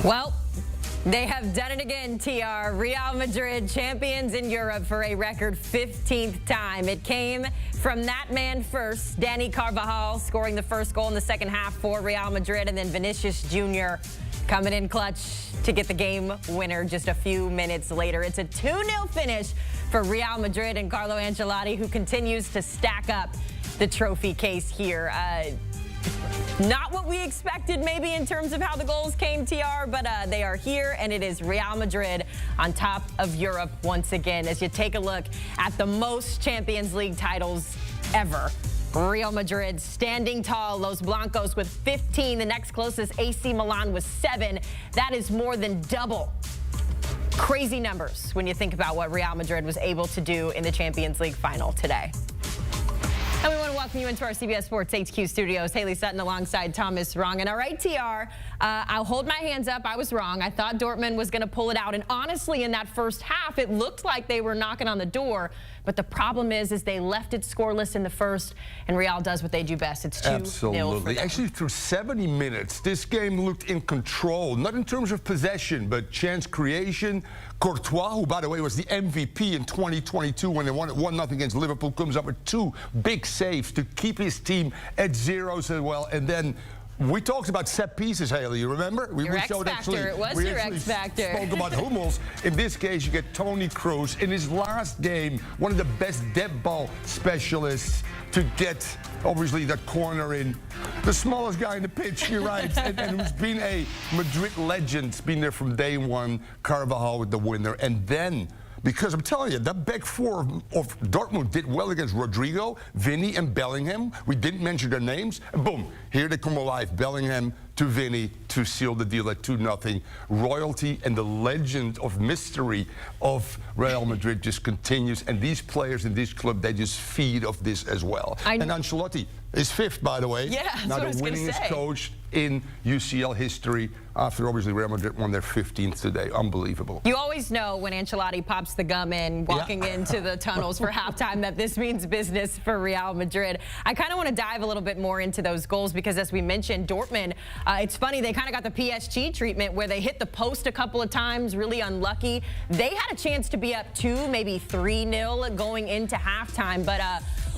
Well, they have done it again, TR. Real Madrid, champions in Europe for a record 15th time. It came from that man first, Dani Carvajal, scoring the first goal in the second half for Real Madrid, and then Vinicius Jr. coming in clutch to get the game winner just a few minutes later. It's a 2-0 finish for Real Madrid and Carlo Ancelotti, who continues to stack up the trophy case here. Not what we expected maybe in terms of how the goals came, TR, but they are here, and it is Real Madrid on top of Europe once again. As you take a look at the most Champions League titles ever, Real Madrid standing tall, Los Blancos with 15. The next closest, AC Milan, with 7. That is more than double. Crazy numbers when you think about what Real Madrid was able to do in the Champions League final today. And we want to welcome you into our CBS Sports HQ studios. Haley Sutton alongside Thomas Rongen. All right, TR, I'll hold my hands up. I was wrong. I thought Dortmund was going to pull it out. And honestly, in that first half, it looked like they were knocking on the door. But the problem is they left it scoreless in the first, and Real does what they do best. It's 2-0 Absolutely. for them. Actually, through 70 minutes, this game looked in control, not in terms of possession, but chance creation. Courtois, who, by the way, was the MVP in 2022 when they won it 1-0 against Liverpool, comes up with 2 big saves to keep his team at 0 as well. And then we talked about set pieces, Haley. You remember? Your X Factor. It was your X Factor. Spoke about Hummels. In this case, you get Toni Kroos in his last game, one of the best dead ball specialists to get, obviously, that corner in. The smallest guy in the pitch, you're right, and who's been a Madrid legend, been there from day one. Carvajal with the winner, and then, because I'm telling you, that back four of Dortmund did well against Rodrigo, Vinny, and Bellingham. We didn't mention their names. And boom, here they come alive. Bellingham to Vinny to seal the deal at 2-0. Royalty and the legend of mystery of Real Madrid just continues. And these players in this club, they just feed off this as well. And Ancelotti is 5th, by the way. Yeah, that's now what I was the gonna winningest say. coach in UCL history after obviously Real Madrid won their 15th today. Unbelievable. You always know when Ancelotti pops the gum in walking into the tunnels for halftime that this means business for Real Madrid. I kind of want to dive a little bit more into those goals because, as we mentioned, Dortmund, it's funny, they kind of got the PSG treatment where they hit the post a couple of times, really unlucky. They had a chance to be up 2, maybe 3-0 going into halftime, but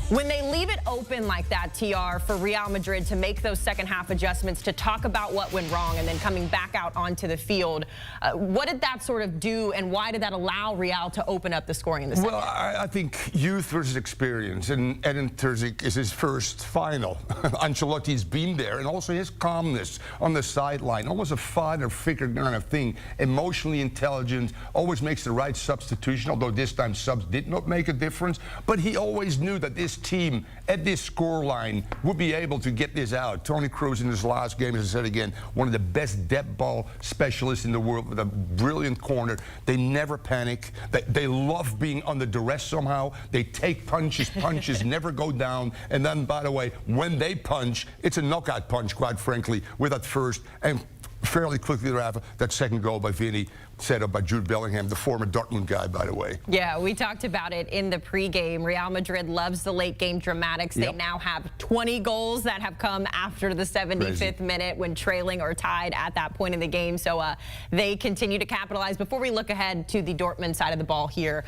when they leave it open like that, TR, for Real Madrid to make those second half adjustments, to talk about what went wrong and then coming back out onto the field, what did that sort of do, and why did that allow Real to open up the scoring in the second? Well, I think youth versus experience, and Edin Terzic is his first final. Ancelotti's been there, and also his calmness on the sideline, almost a father figure kind of thing, emotionally intelligent, always makes the right substitution, although this time subs did not make a difference, but he always knew that this team at this scoreline would be able to get this out. Toni Kroos in his last game, as I said again, one of the best dead ball specialists in the world with a brilliant corner. They never panic. They love being under duress somehow. They take punches never go down. And then, by the way, when they punch, it's a knockout punch, quite frankly, with that first and fairly quickly thereafter, that second goal by Vinny, set up by Jude Bellingham, the former Dortmund guy, by the way. Yeah, we talked about it in the pregame. Real Madrid loves the late game dramatics. They now have 20 goals that have come after the 75th minute when trailing or tied at that point in the game. So they continue to capitalize. Before we look ahead to the Dortmund side of the ball here,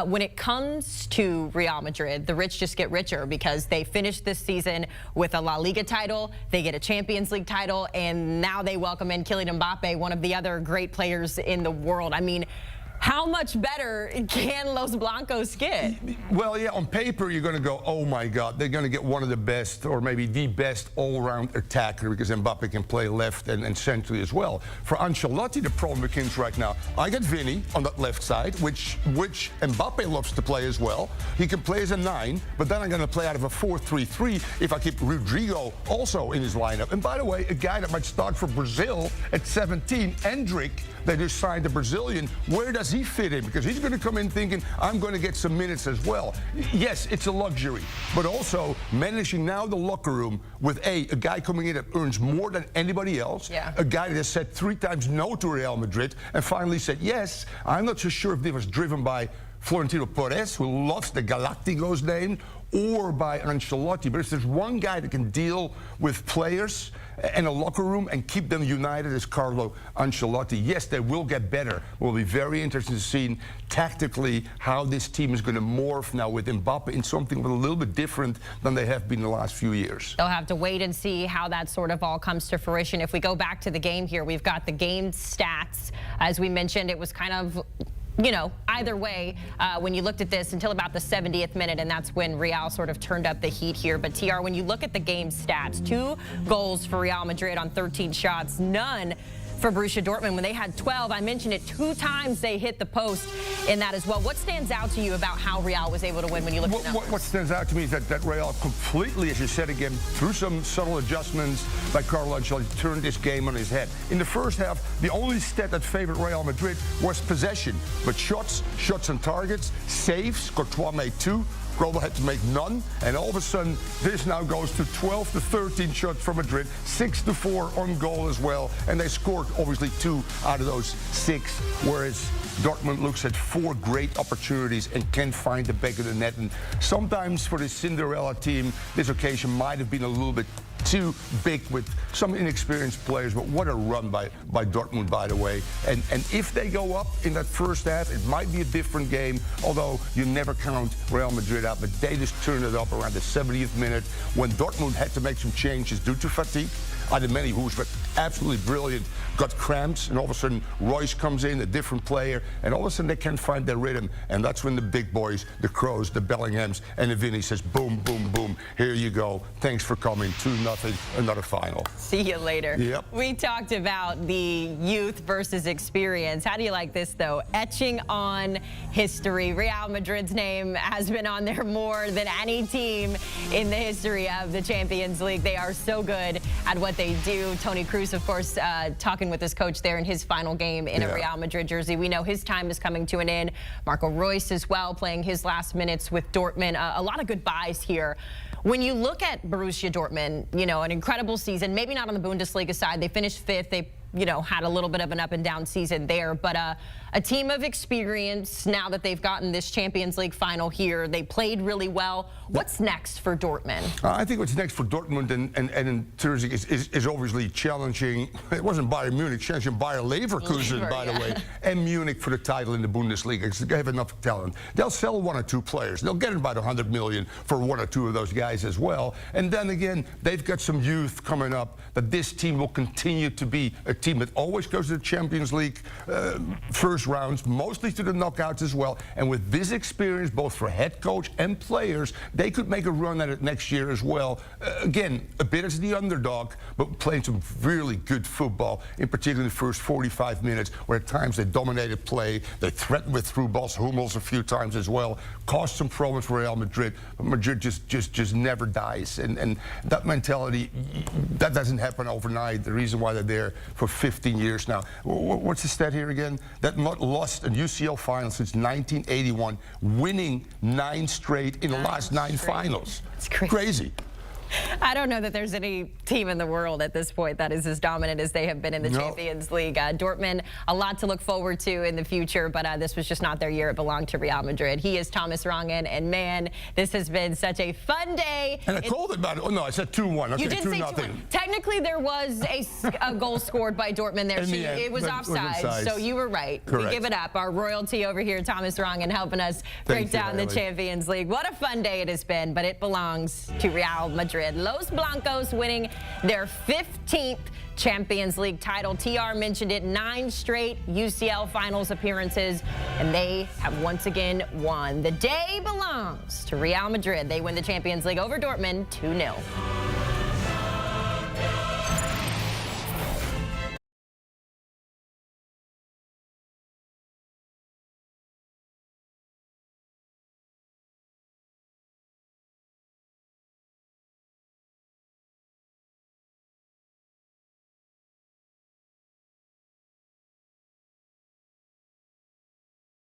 when it comes to Real Madrid, the rich just get richer because they finished this season with a La Liga title, they get a Champions League title, and now they welcome in Kylian Mbappe, one of the other great players in the world. I mean, how much better can Los Blancos get? Well, yeah, on paper, you're going to go, oh, my God, they're going to get one of the best or maybe the best all-round attacker because Mbappe can play left and centrally as well. For Ancelotti, the problem begins right now. I got Vinny on that left side, which Mbappe loves to play as well. He can play as a 9, but then I'm going to play out of a 4-3-3 if I keep Rodrigo also in his lineup. And by the way, a guy that might start for Brazil at 17, Endrick, they just signed a Brazilian. Where does he fit in? Because he's going to come in thinking, I'm going to get some minutes as well. Yes, it's a luxury, but also managing now the locker room with a guy coming in that earns more than anybody else, a guy that has said 3 times no to Real Madrid and finally said yes. I'm not so sure if this was driven by Florentino Perez, who loves the Galacticos name, or by Ancelotti. But if there's one guy that can deal with players and a locker room and keep them united, is Carlo Ancelotti. Yes, they will get better. We'll be very interested to see tactically how this team is going to morph now with Mbappe in something a little bit different than they have been the last few years. They'll have to wait and see how that sort of all comes to fruition. If we go back to the game here, we've got the game stats. As we mentioned, it was kind of, you know, either way when you looked at this until about the 70th minute, and that's when Real sort of turned up the heat here. But TR, when you look at the game stats, 2 goals for Real Madrid on 13 shots, none for Borussia Dortmund when they had 12. I mentioned it 2 times they hit the post in that as well. What stands out to you about how Real was able to win when you look at the numbers? What stands out to me is that Real completely, as you said again, through some subtle adjustments by Carlo Ancelotti, turned this game on his head. In the first half, the only stat that favored Real Madrid was possession. But shots on targets, saves, Courtois made 2. Robel had to make none, and all of a sudden, this now goes to 12 to 13 shots for Madrid, 6 to 4 on goal as well, and they scored obviously 2 out of those 6, whereas Dortmund looks at 4 great opportunities and can't find the back of the net. And sometimes for this Cinderella team, this occasion might have been a little bit too big with some inexperienced players, but what a run by Dortmund, by the way. And if they go up in that first half, it might be a different game, although you never count Real Madrid out. But they just turned it up around the 70th minute when Dortmund had to make some changes due to fatigue. Ademany, who's absolutely brilliant, got cramps, and all of a sudden Royce comes in, a different player, and all of a sudden they can't find their rhythm. And that's when the big boys, the Kroos, the Bellinghams, and the Vinny says, boom, boom, boom, here you go. Thanks for coming. 2-0, another final. See you later. Yep. We talked about the youth versus experience. How do you like this, though? Etching on history. Real Madrid's name has been on there more than any team in the history of the Champions League. They are so good at what they do. Toni Kroos, of course, talking with his coach there in his final game in a Real Madrid jersey. We know his time is coming to an end. Marco Reus as well, playing his last minutes with Dortmund. A lot of goodbyes here. When you look at Borussia Dortmund, you know, an incredible season, maybe not on the Bundesliga side. They finished 5th. They, you know, had a little bit of an up and down season there, but a team of experience now that they've gotten this Champions League final here. They played really well. What's next for Dortmund? I think what's next for Dortmund and Thursday is obviously challenging. It wasn't Bayern Munich, challenging Bayer Leverkusen, by the way, and Munich for the title in the Bundesliga, because they have enough talent. They'll sell 1 or 2 players. They'll get about 100 million for 1 or 2 of those guys as well. And then again, they've got some youth coming up that this team will continue to be a team that always goes to the Champions League first rounds, mostly to the knockouts as well. And with this experience, both for head coach and players, they could make a run at it next year as well. Again, a bit as the underdog, but playing some really good football, in particular the first 45 minutes, where at times they dominated play. They threatened with through balls, Hummels a few times as well. Caused some problems for Real Madrid, but Madrid just never dies. And that mentality, that doesn't happen overnight. The reason why they're there for 15 years now. What's the stat here again? That not lost a UCL final since 1981, winning 9 straight in the last 9 finals. It's crazy. Crazy. I don't know that there's any team in the world at this point that is as dominant as they have been in the Champions League. Dortmund, a lot to look forward to in the future, but this was just not their year. It belonged to Real Madrid. He is Thomas Rongen, and man, this has been such a fun day. And I called it about it. Oh, no, I said 2-1. Okay, you did say 2-1. Technically, there was a goal scored by Dortmund there. It was offside, so you were right. Correct. We give it up. Our royalty over here, Thomas Rongen, helping us break down the Champions League. What a fun day it has been, but it belongs to Real Madrid. Los Blancos winning their 15th Champions League title. TR mentioned it, 9 straight UCL finals appearances, and they have once again won. The day belongs to Real Madrid. They win the Champions League over Dortmund 2-0.